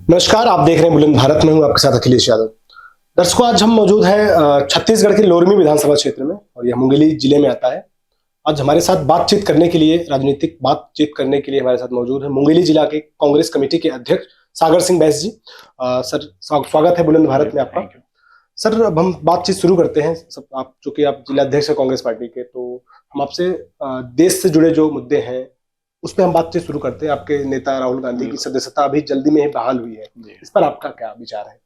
नमस्कार, आप देख रहे हैं बुलंद भारत में। हूं आपके साथ अखिलेश यादव। दर्शकों, आज हम मौजूद हैं छत्तीसगढ़ के लोरमी विधानसभा क्षेत्र में और यह मुंगेली जिले में आता है। आज हमारे साथ बातचीत करने के लिए, राजनीतिक बातचीत करने के लिए हमारे साथ मौजूद है मुंगेली जिला के कांग्रेस कमेटी के अध्यक्ष सागर सिंह बैस जी। सर, स्वागत है बुलंद भारत में आपका। सर, अब हम बातचीत शुरू करते हैं। सब आप, चूंकि आप जिला अध्यक्ष है कांग्रेस पार्टी के, तो हम आपसे देश से जुड़े जो मुद्दे हैं उस पर हम बातचीत शुरू करते हैं। आपके नेता राहुल गांधी की सदस्यता अभी जल्दी में ही बहाल हुई है, इस पर आपका क्या विचार है?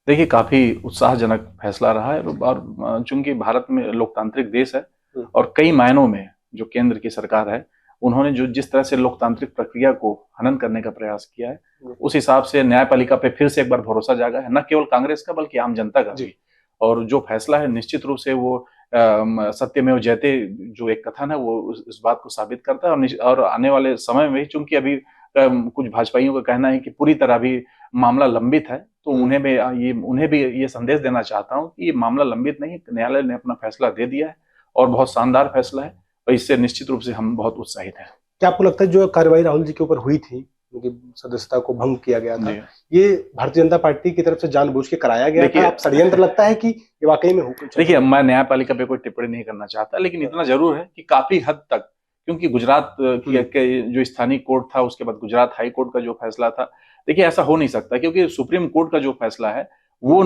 देखिए, काफी उत्साहजनक फैसला रहा है और चूंकि भारत में लोकतांत्रिक देश है और कई मायनों में जो केंद्र की सरकार है उन्होंने जो जिस तरह से लोकतांत्रिक प्रक्रिया को हनन करने का प्रयास किया है, उस हिसाब से न्यायपालिका पे फिर से एक बार भरोसा जागा है, न केवल कांग्रेस का बल्कि आम जनता का भी। और जो फैसला है निश्चित रूप से वो सत्यमेव जयते जो एक कथन है वो इस बात को साबित करता है। और आने वाले समय में, चूंकि अभी कुछ भाजपाइयों का कहना है कि पूरी तरह भी मामला लंबित है, तो उन्हें भी ये संदेश देना चाहता हूं कि ये मामला लंबित नहीं है। न्यायालय ने अपना फैसला दे दिया है और बहुत शानदार फैसला है और इससे निश्चित रूप से हम बहुत उत्साहित हैं। क्या आपको लगता है जो कार्रवाई राहुल जी के ऊपर हुई थी, उनकी सदस्यता को भंग किया गया था, ये भारतीय जनता पार्टी की तरफ से जानबूझ के कराया गया था? आप षड्यंत्र लगता है कि ये वाकई में हो? देखिए, मैं न्यायपालिका पे कोई टिप्पणी नहीं करना चाहता, लेकिन इतना जरूर है कि काफी हद तक, क्योंकि गुजरात की जो स्थानीय कोर्ट था, उसके बाद गुजरात हाई कोर्ट का जो फैसला था, देखिए ऐसा हो नहीं सकता, क्योंकि सुप्रीम कोर्ट का जो फैसला है वो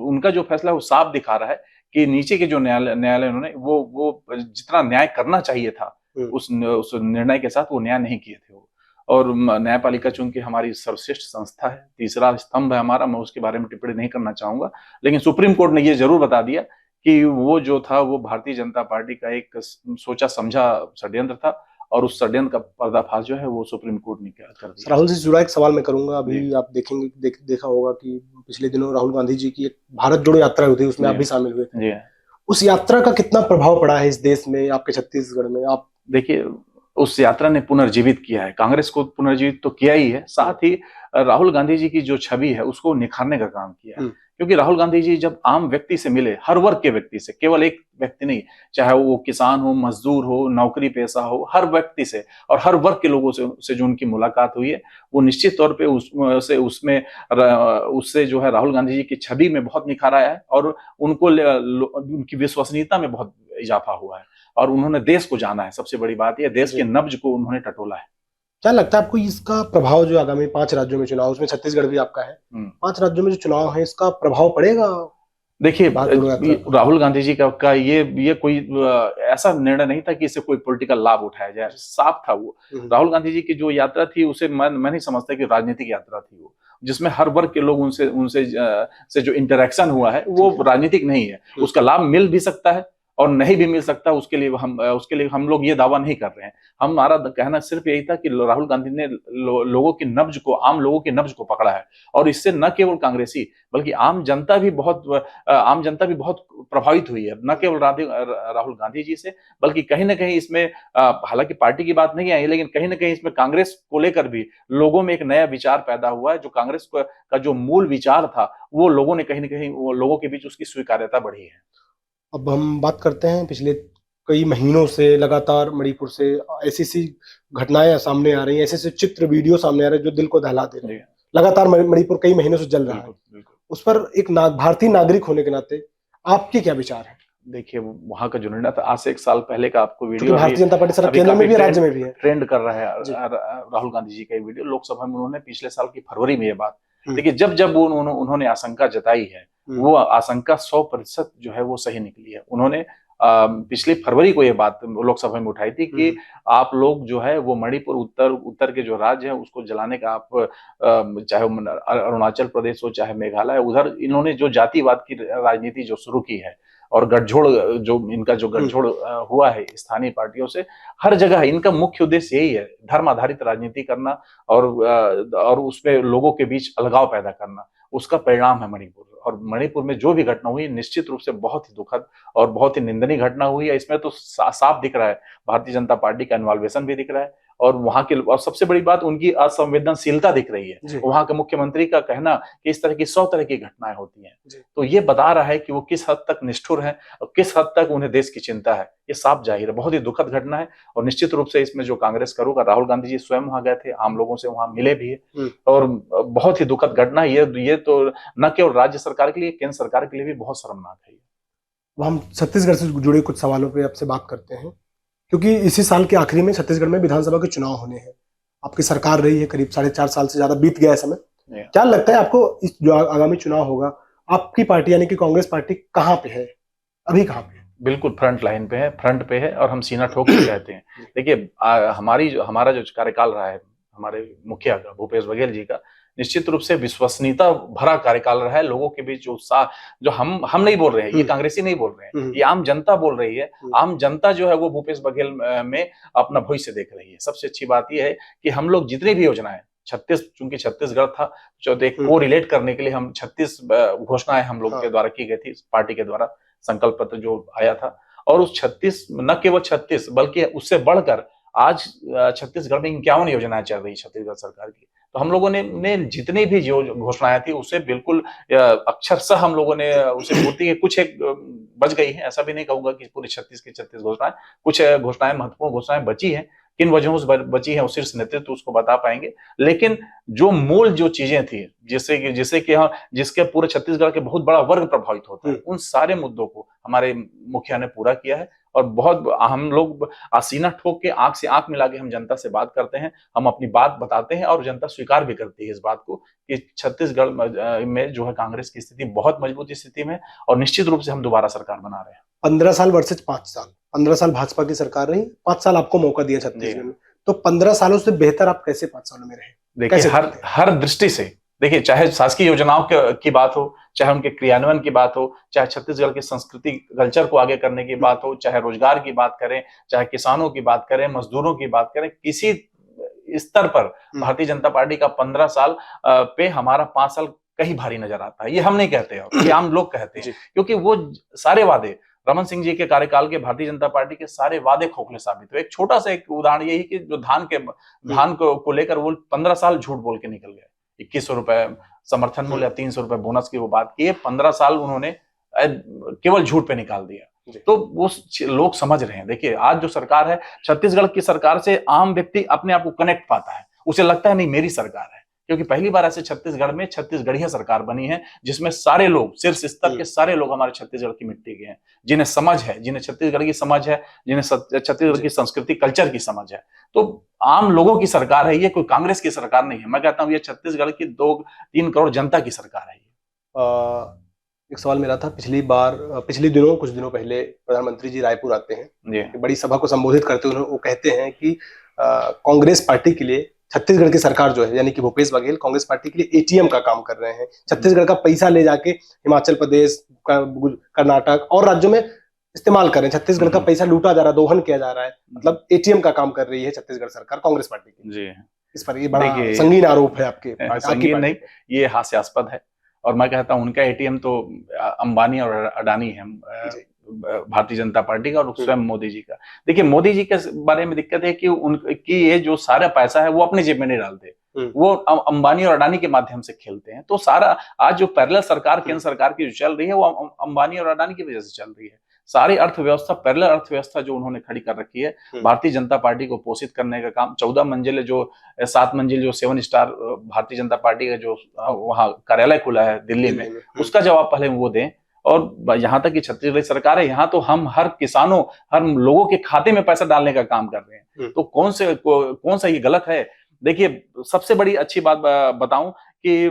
उनका जो फैसला है वो साफ दिखा रहा है कि नीचे के जो न्यायालय उन्होंने वो जितना न्याय करना चाहिए था उस निर्णय के साथ वो न्याय नहीं किए थे वो। और न्यायपालिका चूंकि हमारी सर्वश्रेष्ठ संस्था है, तीसरा स्तंभ है हमारा, मैं उसके बारे में टिप्पणी नहीं करना चाहूंगा, लेकिन सुप्रीम कोर्ट ने ये जरूर बता दिया कि वो जो था वो भारतीय जनता पार्टी का एक सोचा समझा षड्यंत्र था और उस षड्यंत्र का पर्दाफाश जो है वो सुप्रीम कोर्ट ने कर दिया। राहुल जी से जुड़ा एक सवाल मैं करूंगा। अभी आप देखा होगा कि पिछले दिनों राहुल गांधी जी की एक भारत जोड़ो यात्रा हुई थी, उसमें आप भी शामिल हुए थे। उस यात्रा का कितना प्रभाव पड़ा है इस देश में, आपके छत्तीसगढ़ में? आप देखिए, उस यात्रा ने पुनर्जीवित किया है, कांग्रेस को पुनर्जीवित तो किया ही है, साथ ही राहुल गांधी जी की जो छवि है उसको निखारने का काम किया है। क्योंकि राहुल गांधी जी जब आम व्यक्ति से मिले, हर वर्ग के व्यक्ति से, केवल एक व्यक्ति नहीं, चाहे वो किसान हो, मजदूर हो, नौकरी पेशा हो, हर व्यक्ति से और हर वर्ग के लोगों से जो उनकी मुलाकात हुई है, वो निश्चित तौर पे उससे जो है राहुल गांधी जी की छवि में बहुत निखार आया है और उनकी विश्वसनीयता में बहुत इजाफा हुआ है और उन्होंने देश को जाना है। सबसे बड़ी बात यह, देश के नब्ज को उन्होंने टटोला है। क्या लगता है आपको इसका प्रभाव, जो आगामी 5 राज्यों में चुनाव, उसमें छत्तीसगढ़ भी आपका है, 5 राज्यों में जो चुनाव है, इसका प्रभाव पड़ेगा? देखिए, राहुल गांधी जी का ये कोई ऐसा निर्णय नहीं था कि इससे कोई पॉलिटिकल लाभ उठाया जाए, साफ था वो। राहुल गांधी जी की जो यात्रा थी उसे मैं नहीं समझता कि राजनीतिक यात्रा थी वो, जिसमें हर वर्ग के लोग उनसे से जो इंटरेक्शन हुआ है वो राजनीतिक नहीं है। उसका लाभ मिल भी सकता है और नहीं भी मिल सकता, उसके लिए हम लोग ये दावा नहीं कर रहे हैं। हमारा कहना सिर्फ यही था कि राहुल गांधी ने लोगों की नब्ज को, आम लोगों की नब्ज को पकड़ा है और इससे न केवल कांग्रेसी बल्कि आम जनता भी बहुत प्रभावित हुई है, न केवल राहुल गांधी जी से, बल्कि कहीं ना कहीं इसमें हालांकि पार्टी की बात नहीं आई, लेकिन कहीं ना कहीं इसमें कांग्रेस को लेकर भी लोगों में एक नया विचार पैदा हुआ है। जो कांग्रेस का जो मूल विचार था वो लोगों ने कहीं ना कहीं लोगों के बीच उसकी स्वीकार्यता बढ़ी है। अब हम बात करते हैं, पिछले कई महीनों से लगातार मणिपुर से ऐसी घटनाएं सामने आ रही हैं, ऐसे चित्र वीडियो सामने आ रहे हैं जो दिल को दहला दे रहे हैं। लगातार मणिपुर कई महीनों से जल रहा है। उस पर एक भारतीय नागरिक होने के नाते आपके क्या विचार है? देखिए, वहां का जो निर्णय था आज से 1 साल पहले का, आपको वीडियो भारतीय जनता पार्टी सरकार केंद्र में भी, राज्य में भी है, ट्रेंड कर रहा है राहुल गांधी जी का ये वीडियो। लोकसभा में उन्होंने पिछले साल की फरवरी में ये बात, देखिए जब उन्होंने आशंका जताई है, वो आशंका 100% जो है वो सही निकली है। उन्होंने पिछली फरवरी को ये बात लोकसभा में उठाई थी कि आप लोग जो है वो मणिपुर, उत्तर के जो राज्य है उसको जलाने का आप, चाहे अरुणाचल प्रदेश हो चाहे मेघालय, उधर इन्होंने जो जातिवाद की राजनीति जो शुरू की है और गठजोड़ जो गठजोड़ हुआ है स्थानीय पार्टियों से, हर जगह इनका मुख्य उद्देश्य यही है, धर्म आधारित राजनीति करना और उसमें लोगों के बीच अलगाव पैदा करना। उसका परिणाम है मणिपुर। और मणिपुर में जो भी घटना हुई निश्चित रूप से बहुत ही दुखद और बहुत ही निंदनीय घटना हुई है। इसमें तो साफ दिख रहा है भारतीय जनता पार्टी का इन्वॉल्वेशन भी दिख रहा है और वहां के, और सबसे बड़ी बात उनकी असंवेदनशीलता दिख रही जी। है। वहां के मुख्यमंत्री का कहना कि इस तरह की 100 तरह की घटनाएं होती हैं, जी। तो ये बता रहा है कि वो किस हद तक निष्ठुर है और किस हद तक उन्हें देश की चिंता है। ये साफ जाहिर है, बहुत ही दुखद घटना है। और निश्चित रूप से इसमें जो कांग्रेस करूंगा, राहुल गांधी जी स्वयं वहां गए थे, आम लोगों से वहां मिले भी है, और बहुत ही दुखद घटना है ये तो न केवल राज्य सरकार के लिए, केंद्र सरकार के लिए भी बहुत शर्मनाक है। अब हम छत्तीसगढ़ से जुड़े कुछ सवालों पे आपसे बात करते हैं, क्योंकि इसी साल के आखिरी में छत्तीसगढ़ में विधानसभा के चुनाव होने हैं। आपकी सरकार रही है, करीब 4.5 साल से ज्यादा बीत गया है समय। क्या लगता है आपको, इस जो आगामी चुनाव होगा, आपकी पार्टी यानी कि कांग्रेस पार्टी कहाँ पे है, अभी कहाँ पे है? बिल्कुल फ्रंट लाइन पे है, फ्रंट पे है, और हम सीना ठोक के कहते हैं। देखिए हमारा जो कार्यकाल रहा है, हमारे मुखिया का, भूपेश बघेल जी का, निश्चित रूप से विश्वसनीयता भरा कार्यकाल रहा है। लोगों के बीच जो उत्साह, जो हम नहीं बोल रहे हैं, ये कांग्रेसी नहीं बोल रहे हैं, ये आम जनता बोल रही है। आम जनता जो है वो भूपेश बघेल में अपना भविष्य देख रही है। सबसे अच्छी बात यह है कि हम लोग जितनी भी योजनाएं, चूंकि छत्तीसगढ़ था, जो को रिलेट करने के लिए हम 36 घोषणाएं हम लोग के द्वारा की गई थी, पार्टी के द्वारा संकल्प पत्र जो आया था, और उस 36, न केवल 36 बल्कि उससे बढ़कर आज छत्तीसगढ़ में 51 योजनाएं चल रही है छत्तीसगढ़ सरकार की। तो हम लोगों ने जितनी भी जो घोषणाएं थी उसे बिल्कुल अक्षरशः हम लोगों ने उसे पूर्ति की। कुछ एक बच गई है, ऐसा भी नहीं कहूंगा कि पूरी 36 की 36 घोषणाएं, कुछ घोषणाएं, महत्वपूर्ण घोषणाएं बची हैं। किन वजहों से बची है, शीर्ष नेतृत्व उसको बता पाएंगे। लेकिन जो मूल जो चीजें थी, जिससे कि जिसके पूरे छत्तीसगढ़ के बहुत बड़ा वर्ग प्रभावित होता है, उन सारे मुद्दों को हमारे मुखिया ने पूरा किया है। और बहुत हम लोग सीना ठोक के, आंख से आंख मिला के हम जनता से बात करते हैं, हम अपनी बात बताते हैं, और जनता स्वीकार भी करती है इस बात को कि छत्तीसगढ़ में जो है कांग्रेस की स्थिति बहुत मजबूत स्थिति में, और निश्चित रूप से हम दोबारा सरकार बना रहे हैं। 15 साल वर्सेज 5 साल, 15 साल भाजपा की सरकार रही, 5 साल आपको मौका दिया छत्तीसगढ़ में, तो 15 सालों से बेहतर आप कैसे 5 सालों में रहे? देखिए हर दृष्टि से, देखिए चाहे शासकीय योजनाओं की बात हो, चाहे उनके क्रियान्वयन की बात हो, चाहे छत्तीसगढ़ की संस्कृति कल्चर को आगे करने की बात हो, चाहे रोजगार की बात करें, चाहे किसानों की बात करें, मजदूरों की बात करें, किसी स्तर पर भारतीय जनता पार्टी का 15 साल पे हमारा 5 साल कहीं भारी नजर आता है। ये हम नहीं कहते हैं, ये आम लोग कहते हैं, क्योंकि वो सारे वादे, रमन सिंह जी के कार्यकाल के भारतीय जनता पार्टी के सारे वादे खोखले साबित हुए। एक छोटा सा एक उदाहरण यही कि जो धान को लेकर वो 15 साल झूठ बोल के निकल गए। 2100 रुपए समर्थन मूल्य, 300 रुपए बोनस की वो बात की है, 15 साल उन्होंने केवल झूठ पे निकाल दिया। तो वो लोग समझ रहे हैं। देखिए आज जो सरकार है, छत्तीसगढ़ की सरकार से आम व्यक्ति अपने आप को कनेक्ट पाता है, उसे लगता है नहीं मेरी सरकार है, क्योंकि पहली बार ऐसे छत्तीसगढ़ में छत्तीसगढ़िया सरकार बनी है जिसमें सारे लोग, शीर्ष स्तर के सारे लोग हमारे छत्तीसगढ़ की मिट्टी के हैं, जिन्हें समझ है, जिन्हें छत्तीसगढ़ की समझ है, जिन्हें छत्तीसगढ़ की संस्कृति कल्चर की समझ है। तो आम लोगों की सरकार है ये, कोई कांग्रेस की सरकार नहीं है। मैं कहता हूँ ये छत्तीसगढ़ की 2-3 करोड़ जनता की सरकार है। एक सवाल मेरा था, पिछले दिनों, कुछ दिनों पहले प्रधानमंत्री जी रायपुर आते हैं, बड़ी सभा को संबोधित करते हुए वो कहते हैं कि कांग्रेस पार्टी के लिए छत्तीसगढ़ की सरकार जो है, यानी कि भूपेश बघेल, कांग्रेस पार्टी के लिए एटीएम का काम कर रहे हैं। छत्तीसगढ़ का पैसा ले जाके हिमाचल प्रदेश, कर्नाटक और राज्यों में इस्तेमाल कर रहे हैं। छत्तीसगढ़ का पैसा लूटा जा रहा है, दोहन किया जा रहा है, मतलब एटीएम का काम कर रही है छत्तीसगढ़ सरकार कांग्रेस पार्टी की। जी, इस पर ये बड़ा संगीन आरोप है आपके। संगीन नहीं, ये हास्यास्पद है। और मैं कहता हूं उनका एटीएम तो अंबानी और अडानी है, भारतीय जनता पार्टी का और स्वयं मोदी जी का। देखिए मोदी जी के बारे में दिक्कत है कि उनकी ये जो सारा पैसा है वो अपनी जेब में नहीं डालते, वो अंबानी और अडानी के माध्यम से खेलते हैं। तो सारा आज जो पैरेलल सरकार केंद्र सरकार की जो चल रही है वो अंबानी और अडानी की वजह से चल रही है। सारी अर्थव्यवस्था, पैरेलल अर्थव्यवस्था जो उन्होंने खड़ी कर रखी है भारतीय जनता पार्टी को पोषित करने का काम, 14 मंजिल जो 7 मंजिल जो 7 स्टार भारतीय जनता पार्टी का जो वहां कार्यालय खुला है दिल्ली में, उसका जवाब पहले वो दें। और यहाँ तक कि छत्तीसगढ़ सरकार है, यहाँ तो हम हर किसानों, हर लोगों के खाते में पैसा डालने का काम कर रहे हैं। तो कौन सा ये गलत है? देखिए सबसे बड़ी अच्छी बात बताऊं कि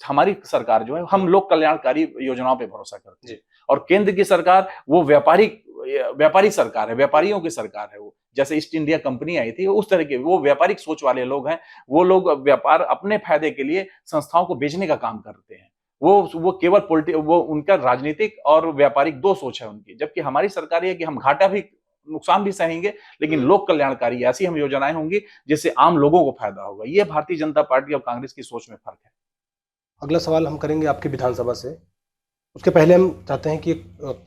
हमारी सरकार जो है, हम लोक कल्याणकारी योजनाओं पे भरोसा करते हैं, और केंद्र की सरकार वो व्यापारी सरकार है, व्यापारियों की सरकार है। वो जैसे ईस्ट इंडिया कंपनी आई थी, उस तरह के वो व्यापारिक सोच वाले लोग हैं। वो लोग व्यापार अपने फायदे के लिए संस्थाओं को बेचने का काम करते हैं। वो केवल वो उनका राजनीतिक और व्यापारिक दो सोच है उनकी। जबकि हमारी सरकार है कि हम घाटा भी, नुकसान भी सहेंगे, लेकिन लोक कल्याणकारी ऐसी हम योजनाएं होंगी जिससे आम लोगों को फायदा होगा। ये भारतीय जनता पार्टी और कांग्रेस की सोच में फर्क है। अगला सवाल हम करेंगे आपकी विधानसभा से। उसके पहले हम चाहते हैं कि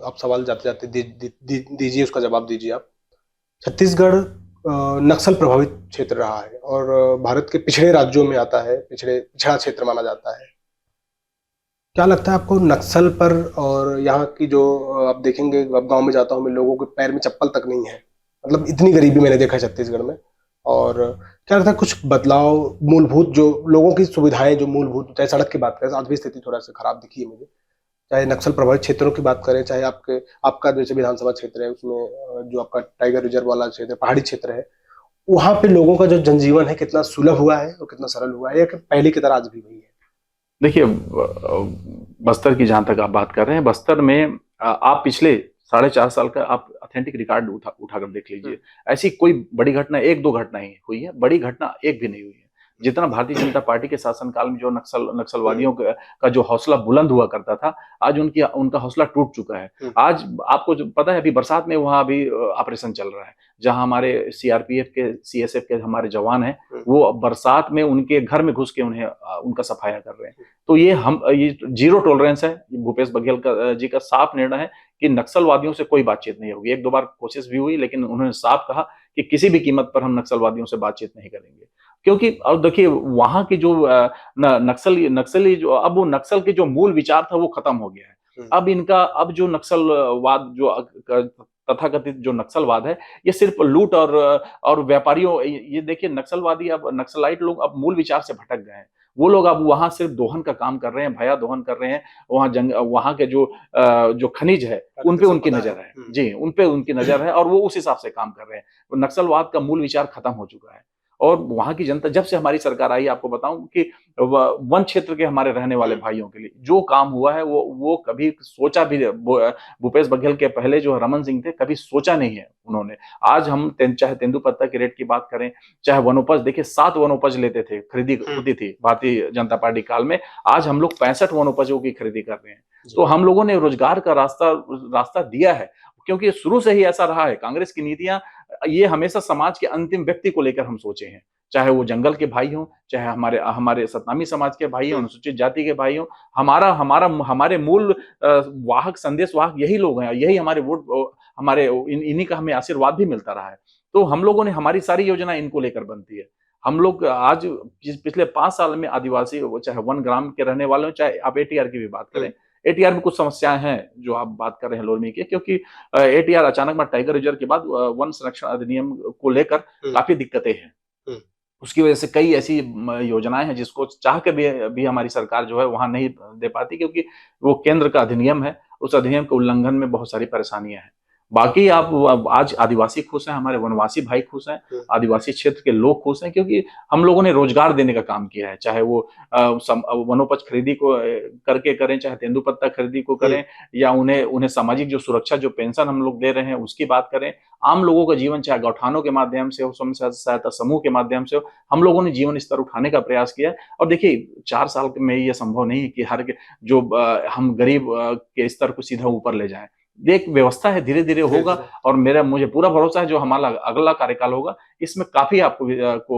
आप सवाल जाते जाते दीजिए, उसका जवाब दीजिए आप। छत्तीसगढ़ नक्सल प्रभावित क्षेत्र रहा है और भारत के पिछड़े राज्यों में आता है, पिछड़ा क्षेत्र माना जाता है। क्या लगता है आपको नक्सल पर, और यहाँ की जो आप देखेंगे, अब गांव में जाता हूँ मैं, लोगों के पैर में चप्पल तक नहीं है, मतलब इतनी गरीबी मैंने देखा है छत्तीसगढ़ में। और क्या लगता है कुछ बदलाव, मूलभूत जो लोगों की सुविधाएं, जो मूलभूत, चाहे सड़क की बात करें, आज भी स्थिति थोड़ा सा खराब दिखी है मुझे, चाहे नक्सल प्रभावित क्षेत्रों की बात करें, चाहे आपका जैसे विधानसभा क्षेत्र है उसमें जो आपका टाइगर रिजर्व वाला क्षेत्र, पहाड़ी क्षेत्र है, वहां पे लोगों का जो जनजीवन है कितना सुलभ हुआ है और कितना सरल हुआ है, या कि पहले की तरह आज भी वही है? देखिए, बस्तर की जहां तक आप बात कर रहे हैं, बस्तर में आप पिछले 4.5 साल का आप ऑथेंटिक रिकॉर्ड उठाकर देख लीजिए। ऐसी कोई बड़ी घटना, एक दो घटना ही हुई है, बड़ी घटना एक भी नहीं हुई है। जितना भारतीय जनता पार्टी के शासनकाल में जो नक्सलवादियों का जो हौसला बुलंद हुआ करता था, आज उनका हौसला टूट चुका है। आज आपको जो पता है, अभी बरसात में वहां अभी ऑपरेशन चल रहा है, जहां हमारे सीआरपीएफ के, सीएसएफ के हमारे जवान हैं, वो बरसात में उनके घर में घुस के उन्हें उनका सफाया कर रहे हैं। तो ये जीरो टॉलरेंस है। भूपेश बघेल जी का साफ निर्णय है कि नक्सलवादियों से कोई बातचीत नहीं होगी। एक दो बार कोशिश भी हुई, लेकिन उन्होंने साफ कहा कि किसी भी कीमत पर हम नक्सलवादियों से बातचीत नहीं करेंगे। क्योंकि अब देखिए, वहां की जो नक्सली जो, अब वो नक्सल के जो मूल विचार था वो खत्म हो गया है। अब जो नक्सलवाद, जो तथाकथित जो नक्सलवाद है, ये सिर्फ लूट और व्यापारियों, ये देखिए, नक्सलवादी, अब नक्सलाइट लोग अब मूल विचार से भटक गए हैं। वो लोग अब वहां सिर्फ दोहन का काम कर रहे हैं, भया दोहन कर रहे हैं। वहां के जो खनिज है, उन पे उनकी नजर है जी, उन पे उनकी नजर है, और वो उस हिसाब से काम कर रहे हैं। नक्सलवाद का मूल विचार खत्म हो चुका है। और वहां की जनता, जब से हमारी सरकार आई, आपको बताऊं कि वन क्षेत्र के हमारे रहने वाले भाइयों के लिए जो काम हुआ है, वो कभी सोचा भी, भूपेश बघेल के पहले जो रमन सिंह थे, कभी सोचा नहीं है उन्होंने। आज हम चाहे तेंदुपत्ता के रेट की बात करें, चाहे वनोपज, देखिए 7 वनोपज लेते थे, खरीदी होती थी भारतीय जनता पार्टी काल में। आज हम लोग 65 वनोपजों की खरीदी कर रहे हैं। तो हम लोगों ने रोजगार का रास्ता दिया है, क्योंकि शुरू से ही ऐसा रहा है। कांग्रेस की नीतियां, ये हमेशा समाज के अंतिम व्यक्ति को लेकर हम सोचे हैं, चाहे वो जंगल के भाई हों, चाहे हमारे सतनामी समाज के भाई हों, अनुसूचित जाति के भाई हों। हमारे मूल वाहक, संदेश वाहक यही लोग हैं, यही हमारे वोट, इन्हीं का हमें आशीर्वाद भी मिलता रहा है। तो हम लोगों ने, हमारी सारी योजना इनको लेकर बनती है। हम लोग आज पिछले 5 साल में आदिवासी, चाहे 1 ग्राम के रहने वाले हो, चाहे आप एटीआर की भी बात करें, एटीआर में कुछ समस्याएं हैं जो आप बात कर रहे हैं लोरमी की, क्योंकि एटीआर अचानक में टाइगर रिजर्व के बाद वन संरक्षण अधिनियम को लेकर काफी दिक्कतें हैं। उसकी वजह से कई ऐसी योजनाएं हैं जिसको चाह के भी हमारी सरकार जो है वहां नहीं दे पाती, क्योंकि वो केंद्र का अधिनियम है। उस अधिनियम के उल्लंघन में बहुत सारी परेशानियां हैं। बाकी आप आज आदिवासी खुश हैं, हमारे वनवासी भाई खुश हैं, आदिवासी क्षेत्र के लोग खुश हैं, क्योंकि हम लोगों ने रोजगार देने का काम किया है। चाहे वो वनोपज खरीदी को करके करें, चाहे तेंदुपत्ता खरीदी को करें, या उन्हें सामाजिक जो सुरक्षा, जो पेंशन हम लोग दे रहे हैं उसकी बात करें, आम लोगों का जीवन, चाहे गौठानों के माध्यम से हो, स्वयं सहायता समूह के माध्यम से हो, हम लोगों ने जीवन स्तर उठाने का प्रयास किया है। और देखिए, 4 साल में ये संभव नहीं है कि हम गरीब के स्तर को सीधा ऊपर ले जाएं। एक व्यवस्था है, धीरे धीरे होगा, और मुझे पूरा भरोसा है जो हमारा अगला कार्यकाल होगा, इसमें काफी आपको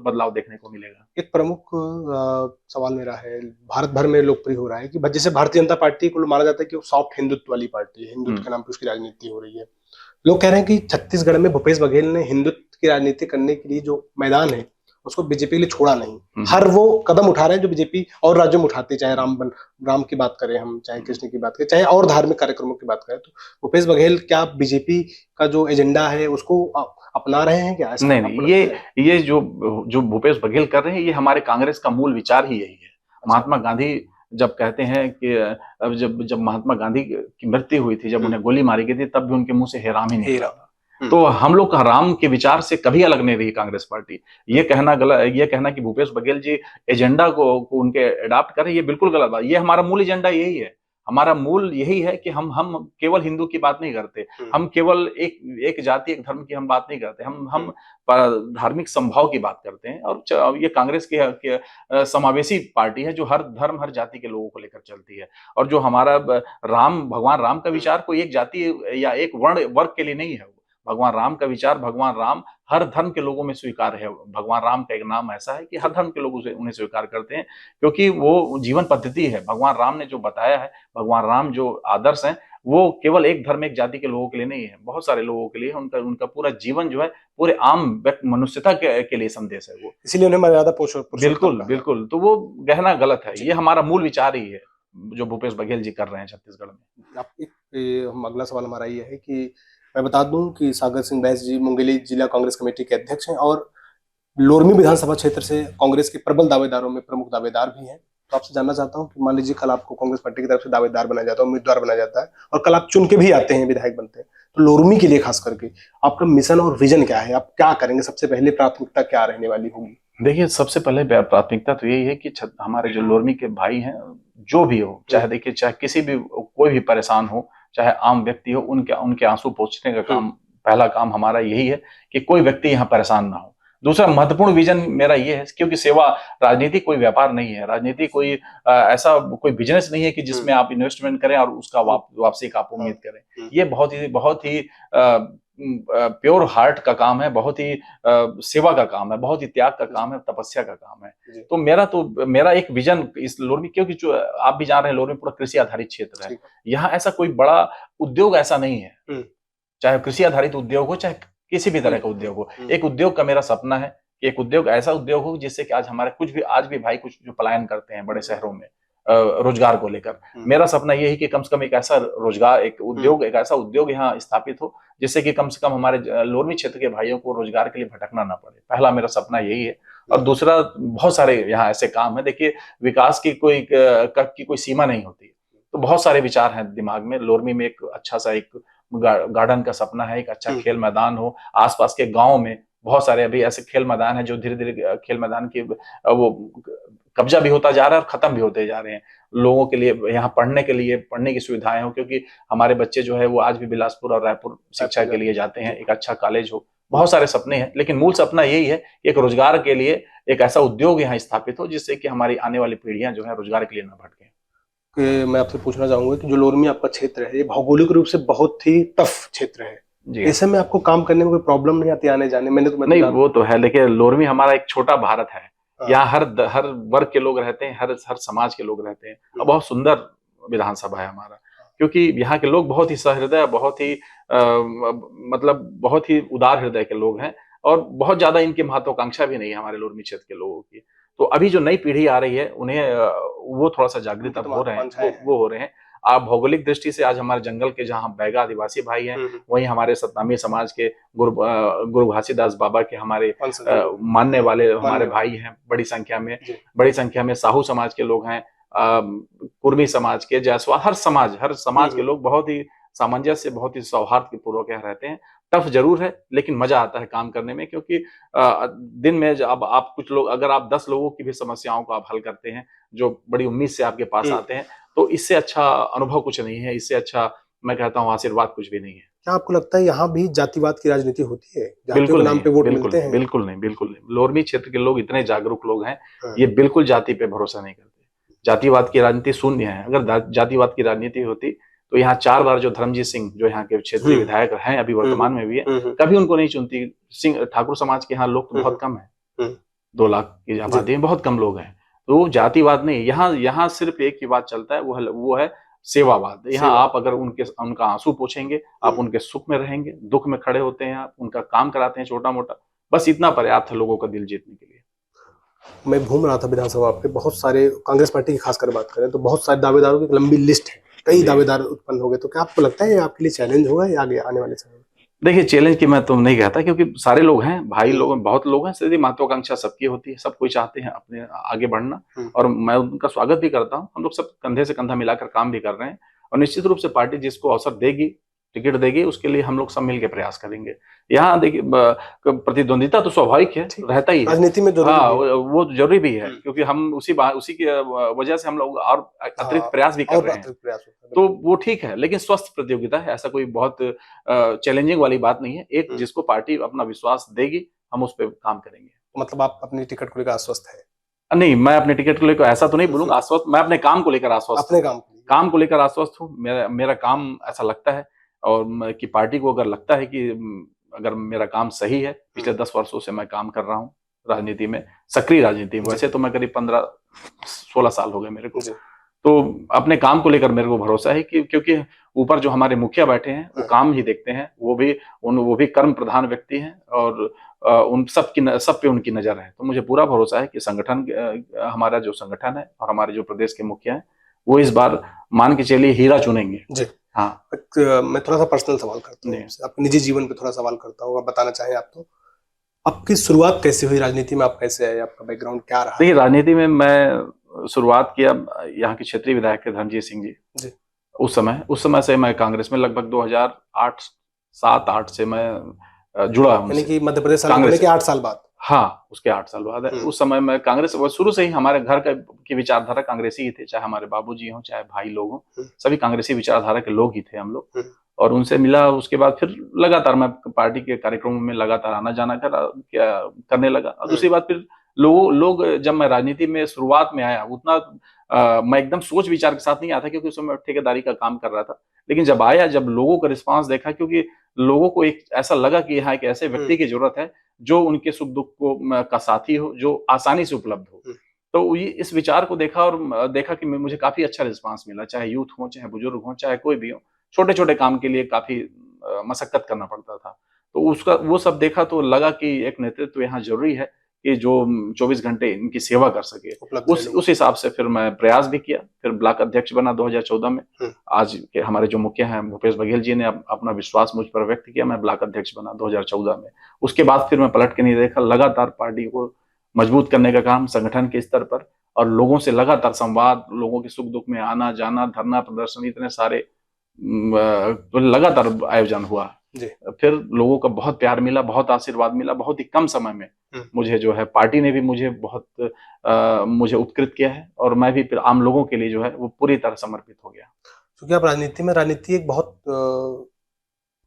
बदलाव देखने को मिलेगा। एक प्रमुख सवाल मेरा है, भारत भर में लोकप्रिय हो रहा है कि जैसे भारतीय जनता पार्टी को माना जाता है कि वो सॉफ्ट हिंदुत्व वाली पार्टी है, हिंदुत्व के नाम पे उसकी राजनीति हो रही है। लोग कह रहे हैं कि छत्तीसगढ़ में भूपेश बघेल ने हिंदुत्व की राजनीति करने के लिए जो मैदान है उसको बीजेपी के लिए छोड़ा नहीं। हर वो कदम उठा रहे हैं जो बीजेपी और राज्यों में उठाते हैं, चाहे राम की बात करें हम, चाहे कृष्ण की बात करें, चाहे और धार्मिक कार्यक्रमों की बात करें। तो भूपेश बघेल क्या बीजेपी का जो एजेंडा है उसको अपना रहे हैं क्या? नहीं, ये जो भूपेश बघेल कर रहे हैं, ये हमारे कांग्रेस का मूल विचार ही यही है। महात्मा गांधी जब कहते हैं कि जब महात्मा गांधी की मृत्यु हुई थी, जब उन्हें गोली मारी गई थी, तब भी उनके मुंह से हे राम ही नहीं निकला। तो हम लोग का राम के विचार से कभी अलग नहीं रही कांग्रेस पार्टी। ये कहना कि भूपेश बघेल जी एजेंडा को उनके अडॉप्ट करें, ये बिल्कुल गलत बात। ये हमारा मूल एजेंडा यही है। हमारा मूल यही है कि हम केवल हिंदू की बात नहीं करते, हम केवल एक जाति, एक धर्म की हम बात नहीं करते, हम धार्मिक समभाव की बात करते हैं। और ये कांग्रेस की समावेशी पार्टी है, जो हर धर्म, हर जाति के लोगों को लेकर चलती है। और जो हमारा भगवान राम का विचार कोई एक जाति या एक वर्ग के लिए नहीं है। भगवान राम का विचार, भगवान राम हर धर्म के लोगों में स्वीकार है। भगवान राम का एक नाम ऐसा है कि हर धर्म के लोग उन्हें स्वीकार करते हैं, क्योंकि वो जीवन पद्धति है। भगवान राम ने जो बताया है, भगवान राम जो आदर्श हैं, वो केवल एक धर्म एक जाति के लोगों के लिए नहीं है, बहुत सारे लोगों के लिए उनका उनका पूरा जीवन जो है पूरे आम मनुष्यता के लिए संदेश है वो। इसीलिए उन्हें मर्यादा पुरुषोत्तम बिल्कुल कहा। बिल्कुल, तो वो गहना गलत है, ये हमारा मूल विचार ही है जो भूपेश बघेल जी कर रहे हैं छत्तीसगढ़ में। आप हम अगला सवाल हमारा ये है कि मैं बता दूं कि सागर सिंह बैस जी मुंगेली जिला कांग्रेस कमेटी के अध्यक्ष हैं और लोरमी विधानसभा क्षेत्र से कांग्रेस के प्रबल दावेदारों में प्रमुख दावेदार भी हैं। तो आपसे जानना चाहता हूं कि मान लीजिए कल आपको कांग्रेस पार्टी की तरफ से दावेदार बनाया जाता है, उम्मीदवार बनाया जाता है और कल आप चुन के भी आते हैं, विधायक बनते हैं, तो लोरमी के लिए खास करके आपका मिशन और विजन क्या है? आप क्या करेंगे? सबसे पहले प्राथमिकता क्या रहने वाली होगी? देखिए, सबसे पहले प्राथमिकता तो यही है कि हमारे जो लोरमी के भाई हैं, जो भी हो, चाहे देखिए चाहे किसी भी कोई भी परेशान हो, चाहे आम व्यक्ति हो, उनके उनके आंसू पोंछने का काम, पहला काम हमारा यही है कि कोई व्यक्ति यहाँ परेशान ना हो। दूसरा महत्वपूर्ण विजन मेरा ये है, क्योंकि सेवा, राजनीति कोई व्यापार नहीं है, राजनीति कोई ऐसा कोई बिजनेस नहीं है कि जिसमें आप इन्वेस्टमेंट करें और उसका वापसी का आप उम्मीद करें। ये बहुत ही प्योर हार्ट का काम है, बहुत ही सेवा का काम है, बहुत ही त्याग का काम है, तपस्या का काम है। तो मेरा एक विजन इस लोरमी, क्योंकि जो आप भी जान रहे हैं लोरमी पूरा कृषि आधारित क्षेत्र है, यहाँ ऐसा कोई बड़ा उद्योग ऐसा नहीं है, चाहे कृषि आधारित उद्योग हो चाहे किसी भी तरह का उद्योग हो। एक उद्योग का मेरा सपना है कि एक उद्योग ऐसा उद्योग हो जिससे कि आज हमारे आज भी भाई कुछ जो पलायन करते हैं बड़े शहरों में रोजगार को लेकर, मेरा सपना ये है कि कम से कम एक ऐसा रोजगार, एक ऐसा उद्योग यहाँ स्थापित हो जिससे कि कम से कम हमारे लोरमी क्षेत्र के भाइयों को रोजगार के लिए भटकना ना पड़े। पहला मेरा सपना यही है। और दूसरा, बहुत सारे यहाँ ऐसे काम है, देखिए विकास की कोई सीमा नहीं होती, तो बहुत सारे विचार हैं दिमाग में। लोरमी में एक अच्छा सा एक गार्डन का सपना है, एक अच्छा खेल मैदान हो, आसपास के गांव में बहुत सारे अभी ऐसे खेल मैदान है जो धीरे धीरे खेल मैदान की वो कब्जा भी होता जा रहा है और खत्म भी होते जा रहे हैं। लोगों के लिए यहाँ पढ़ने की सुविधाएं हो, क्योंकि हमारे बच्चे जो है वो आज भी बिलासपुर और रायपुर शिक्षा के लिए जाते हैं, एक अच्छा कॉलेज हो। बहुत सारे सपने हैं, लेकिन मूल सपना यही है कि एक रोजगार के लिए एक ऐसा उद्योग यहाँ स्थापित हो जिससे कि हमारी आने वाली पीढ़ियां जो है रोजगार के लिए न भटकें। मैं आपसे पूछना चाहूंगा कि जो लोरमी आपका क्षेत्र है, ये भौगोलिक रूप से बहुत ही टफ क्षेत्र है, ऐसे में आपको काम करने में कोई प्रॉब्लम नहीं आती आने जाने? नहीं, वो तो है, लेकिन लोरमी हमारा एक छोटा भारत है, यहाँ हर वर्ग के लोग रहते हैं, हर समाज के लोग रहते हैं, और बहुत सुंदर विधानसभा है हमारा, क्योंकि यहाँ के लोग बहुत ही सहृदय, बहुत ही मतलब बहुत ही उदार हृदय के लोग हैं, और बहुत ज्यादा इनकी महत्वाकांक्षा भी नहीं है हमारे लोरमी क्षेत्र के लोगों की। तो अभी जो नई पीढ़ी आ रही है उन्हें वो थोड़ा सा जागृत हो रहे हैं, वो हो रहे हैं। आप भौगोलिक दृष्टि से आज हमारे जंगल के जहाँ बैगा आदिवासी भाई हैं, वहीं हमारे सतनामी समाज के गुरु घासीदास बाबा के हमारे मानने वाले हमारे भाई हैं बड़ी संख्या में साहू समाज के लोग हैं, कुर्मी समाज के, जायसवाल, हर समाज के लोग बहुत ही सामंजस्य, बहुत ही सौहार्द पूर्वक यहाँ रहते हैं। टफ जरूर है, लेकिन मजा आता है काम करने में, क्योंकि दिन में अब आप कुछ लोग, अगर आप 10 लोगों की भी समस्याओं को आप हल करते हैं जो बड़ी उम्मीद से आपके पास आते हैं, तो इससे अच्छा अनुभव कुछ नहीं है, इससे अच्छा मैं कहता हूँ आशीर्वाद कुछ भी नहीं है। क्या आपको लगता है यहाँ भी जातिवाद की राजनीति होती है? बिल्कुल नाम पे वोट मिलते हैं? बिल्कुल नहीं। लोरमी क्षेत्र के लोग इतने जागरूक लोग हैं, ये बिल्कुल जाति पे भरोसा नहीं करते। जातिवाद की राजनीति शून्य है। अगर जातिवाद की राजनीति होती तो यहाँ 4 बार जो धर्मजीत सिंह, जो यहाँ के क्षेत्रीय विधायक हैं, अभी वर्तमान में भी है, कभी उनको नहीं चुनती। सिंह ठाकुर समाज के यहाँ लोग तो बहुत कम है, 2 लाख की आबादी में बहुत कम लोग हैं। तो जातिवाद नहीं, यहाँ सिर्फ एक ही बात चलता है, वो है सेवावाद। यहाँ आप अगर उनका आंसू पोंछेंगे, आप उनके सुख में रहेंगे, दुख में खड़े होते हैं, आप उनका काम कराते हैं छोटा मोटा, बस इतना पर्याप्त है लोगों का दिल जीतने के लिए। मैं घूम रहा था विधानसभा पे, बहुत सारे कांग्रेस पार्टी की खासकर बात करें तो बहुत सारे दावेदारों की लंबी लिस्ट है, कई दावेदार उत्पन्न हो गए, तो क्या आपको लगता है ये आपके लिए चैलेंज होगा या आगे आने वाले समय में? देखिए, चैलेंज की मैं तो नहीं कहता, क्योंकि सारे लोग हैं, भाई लोग, बहुत लोग हैं, सीधी महत्वाकांक्षा सबकी होती है, सब कोई चाहते हैं अपने आगे बढ़ना, और मैं उनका स्वागत भी करता हूं। हम लोग सब कंधे से कंधा मिलाकर काम भी कर रहे हैं, और निश्चित रूप से पार्टी जिसको अवसर देगी, टिकट देगी, उसके लिए हम लोग सब मिलकर प्रयास करेंगे। यहाँ देखिए, प्रतिद्वंदिता तो स्वाभाविक है, रहता ही है, राजनीति में वो जरूरी भी है, क्योंकि हम उसी की वजह से हम लोग और अतिरिक्त प्रयास भी कर रहे हैं, तो वो ठीक है। लेकिन स्वस्थ प्रतियोगिता है, ऐसा कोई बहुत चैलेंजिंग वाली बात नहीं है। एक जिसको पार्टी अपना विश्वास देगी, हम उस पर काम करेंगे। मतलब आप अपनी टिकट को लेकर आश्वस्त है? नहीं, मैं अपने टिकट को लेकर ऐसा तो नहीं बोलूंगा आश्वस्त, मैं अपने काम को लेकर आश्वस्त, अपने काम को लेकर आश्वस्त हूँ। मेरा काम ऐसा लगता है, और कि पार्टी को अगर लगता है कि अगर मेरा काम सही है, पिछले 10 वर्षों से मैं काम कर रहा हूँ राजनीति में, सक्रिय राजनीति में, वैसे तो मैं करीब 15-16 साल हो गए मेरे को, तो अपने काम को लेकर मेरे को भरोसा है कि, क्योंकि ऊपर जो हमारे मुखिया बैठे हैं वो काम ही देखते हैं, वो भी कर्म प्रधान व्यक्ति हैं और उन सब पे उनकी नजर है। तो मुझे पूरा भरोसा है कि हमारा जो संगठन है और हमारे जो प्रदेश के मुखिया हैं वो इस बार मान के चलिए हीरा चुनेंगे जी। हाँ, मैं थोड़ा सा पर्सनल सवाल करता हूँ, अपने निजी जीवन पे थोड़ा सवाल करता हूँ, आप बताना चाहें आप तो आपकी शुरुआत कैसे हुई राजनीति में, आप कैसे आए, आपका बैकग्राउंड क्या रहा? देखिए, राजनीति में मैं शुरुआत किया, यहाँ के क्षेत्रीय विधायक थे धर्मजीत सिंह जी। उस समय से मैं कांग्रेस में लगभग 2007-8 से मैं जुड़ा हूँ, यानी कि मध्य प्रदेश कांग्रेस के 8 साल बाद। हाँ, उसके 8 साल बाद है। उस समय मैं कांग्रेस, शुरू से ही हमारे घर की विचारधारा कांग्रेसी ही थे, चाहे हमारे बाबूजी हों चाहे भाई लोग हों, सभी कांग्रेसी विचारधारा के लोग ही थे हम लोग। और उनसे मिला, उसके बाद फिर लगातार मैं पार्टी के कार्यक्रमों में लगातार आना जाना करने लगा। और दूसरी बात, फिर लोग जब मैं राजनीति में शुरुआत में आया उतना मैं एकदम सोच विचार के साथ नहीं आया था, क्योंकि उस समय ठेकेदारी का काम कर रहा था। लेकिन जब आया, जब लोगों का रिस्पांस देखा, क्योंकि लोगों को एक ऐसा लगा कि यहाँ एक ऐसे व्यक्ति की जरूरत है जो उनके सुख दुख का साथी हो, जो आसानी से उपलब्ध हो। तो इस विचार को देखा और देखा कि मुझे काफी अच्छा रिस्पांस मिला, चाहे यूथ हो, चाहे बुजुर्ग हो, चाहे कोई भी हो। छोटे छोटे काम के लिए काफी मशक्कत करना पड़ता था। तो वो सब देखा तो लगा कि एक नेतृत्व यहाँ जरूरी है कि जो 24 घंटे इनकी सेवा कर सके। उस हिसाब से फिर मैं प्रयास भी किया, फिर ब्लॉक अध्यक्ष बना 2014 में। आज के हमारे जो मुखिया हैं भूपेश बघेल जी ने अपना विश्वास मुझ पर व्यक्त किया, मैं ब्लॉक अध्यक्ष बना 2014 में। उसके बाद फिर मैं पलट के नहीं देखा, लगातार पार्टी को मजबूत करने का काम संगठन के स्तर पर और लोगों से लगातार संवाद, लोगों के सुख दुख में आना जाना, धरना प्रदर्शन, इतने सारे लगातार आयोजन हुआ। फिर लोगों का बहुत प्यार मिला, बहुत आशीर्वाद मिला, बहुत ही कम समय में मुझे जो है पार्टी ने भी मुझे मुझे उत्कृत किया है और मैं भी फिर आम लोगों के लिए जो है वो पूरी तरह समर्पित हो गया। क्योंकि आप राजनीति एक बहुत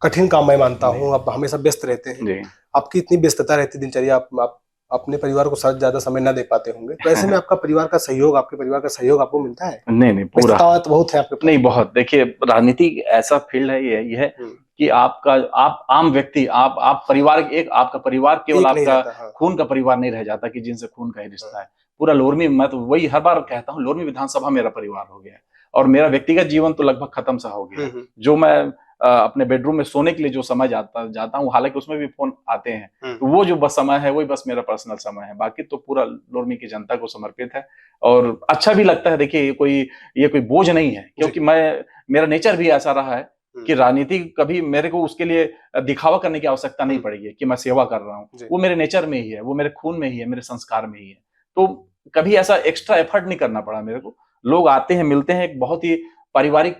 कठिन काम मैं मानता हूँ, आप हमेशा व्यस्त रहते हैं, आपकी इतनी व्यस्तता रहती दिनचर्या, आप अपने परिवार को ज्यादा समय न दे पाते होंगे, तो ऐसे में आपका परिवार का सहयोग, आपके परिवार का सहयोग आपको मिलता है? नहीं, पूरा तो बहुत है आपके। नहीं, बहुत। देखिए, राजनीति ऐसा फील्ड है ये है कि आप आम व्यक्ति, आप परिवार, आपका परिवार केवल आपका खून का परिवार नहीं रह जाता कि जिनसे खून का ही रिश्ता है। पूरा लोरमी, मैं तो वही हर बार कहता हूँ, लोरमी विधानसभा मेरा परिवार हो गया है और मेरा व्यक्तिगत जीवन तो लगभग खत्म सा हो गया। जो मैं अपने बेडरूम में सोने के लिए जो समय जाता हूँ, हालांकि उसमें भी फोन आते हैं, तो वो जो बस समय है वही बस मेरा पर्सनल समय है, बाकी तो पूरा लोरमी की जनता को समर्पित है। और अच्छा भी लगता है। देखिए, ये कोई बोझ नहीं है, क्योंकि मेरा नेचर भी ऐसा रहा है कि राजनीति कभी मेरे को उसके लिए दिखावा करने की आवश्यकता नहीं पड़ेगी कि मैं सेवा कर रहा हूँ। वो मेरे नेचर में ही है, वो मेरे खून में ही है, मेरे संस्कार में ही है। तो कभी ऐसा एक्स्ट्रा एफर्ट नहीं करना पड़ा मेरे को। लोग आते हैं, मिलते हैं, एक बहुत ही पारिवारिक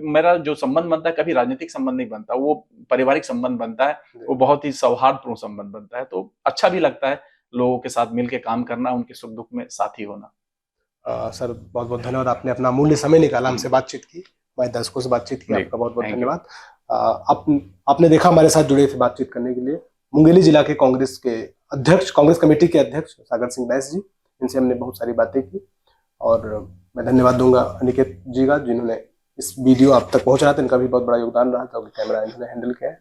मेरा जो संबंध बनता है, कभी राजनीतिक संबंध नहीं बनता, वो पारिवारिक संबंध बनता है, वो बहुत ही सौहार्दपूर्ण संबंध बनता है। तो अच्छा भी लगता है लोगों के साथ मिलकर काम करना, उनके सुख दुख में साथी होना। सर, बहुत बहुत धन्यवाद, आपने अपना अमूल्य समय निकाला, हमसे बातचीत की, हमारे दर्शकों से बातचीत की, आपका बहुत बहुत धन्यवाद। आपने देखा हमारे साथ जुड़े थे बातचीत करने के लिए मुंगेली जिला के कांग्रेस कमेटी के अध्यक्ष सागर सिंह बैस जी, इनसे हमने बहुत सारी बातें की। और मैं धन्यवाद दूंगा अनिकेत जी का, जिन्होंने इस वीडियो आप तक पहुंचाया था, इनका भी बहुत बड़ा योगदान रहा था, कैमरा इन्होंने हैंडल किया है।